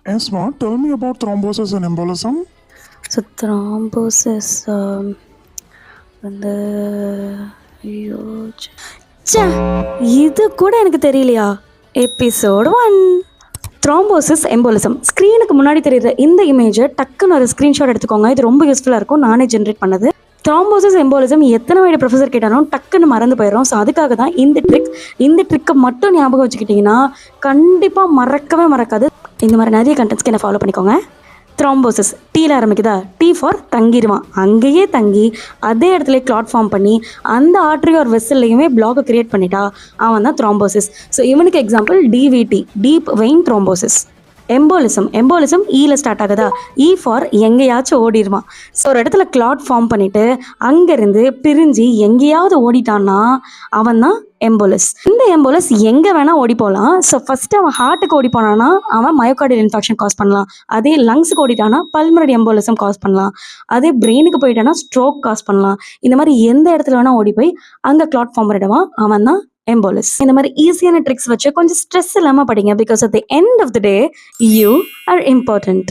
Esma, tell me about thrombosis and embolism. So thrombosis வந்து ஐயோ ச்சே, இது கூட எனக்கு தெரியலையா. Episode 1 thrombosis embolism. ஸ்க்ரீனுக்கு முன்னாடி தெரியுற இந்த இமேஜை டக்குன்னு ஒரு ஸ்க்ரீன்ஷாட் எடுத்துக்கோங்க. இது ரொம்ப யூஸ்ஃபுல்லாக இருக்கும். நானே ஜென்ரேட் பண்ணது. த்ராம்போசிஸ் எம்போலிசம் எத்தனை வயது ப்ரொஃபஸர் கேட்டாலும் டக்குன்னு மறந்து போயிடும். ஸோ அதுக்காக தான் இந்த ட்ரிக்கை மட்டும் ஞாபகம் வச்சுக்கிட்டிங்கன்னா கண்டிப்பாக மறக்கவே மறக்காது. இந்த மாதிரி நிறைய கண்டென்ட்ஸ்க்கு என்ன ஃபாலோ பண்ணிக்கோங்க. த்ராம்போசிஸ் டீல ஆரம்பிக்குதா? D for தங்கிடுவான். அங்கேயே தங்கி அதே இடத்துல கிளாட் ஃபார்ம் பண்ணி அந்த ஆர்ட்ரி ஒரு வெசல்லையுமே பிளாக்கை கிரியேட் பண்ணிட்டா அவன் தான் த்ராம்போசிஸ். ஸோ இவனுக்கு example DVT, deep vein thrombosis. Embolism ஈல ஸ்டார்ட் ஆகுதா? இ ஃபார் எங்கேயாச்சும் ஓடிடுவான். ஸோ ஒரு இடத்துல கிளாட் ஃபார்ம் பண்ணிட்டு அங்கேருந்து பிரிஞ்சு எங்கேயாவது ஓடிட்டான்னா அவன் தான் எம்போலிஸ். இந்த எம்போலிஸ் எங்கே வேணால் ஓடி போகலாம். ஸோ ஃபஸ்ட்டு அவன் ஹார்ட்டுக்கு ஓடி போனான்னா அவன் மயோகார்டியல் இன்ஃபெக்ஷன் காஸ் பண்ணலாம். அதே லங்ஸுக்கு ஓடிட்டானா பல்மனரி எம்போலிசம் காஸ் பண்ணலாம். அதே பிரெயினுக்கு போயிட்டானா ஸ்ட்ரோக் காஸ் பண்ணலாம். இந்த மாதிரி எந்த இடத்துல வேணால் ஓடி போய் அங்கே கிளாட் ஃபார்ம் பண்ணிடுவான். அவன் தான் எம்போலிஸ். இந்த மாதிரி ஈஸியான ட்ரிக்ஸ் வச்சு கொஞ்சம் ஸ்ட்ரெஸ் இல்லாமல் படிங்க. Because at the end of the day you are important.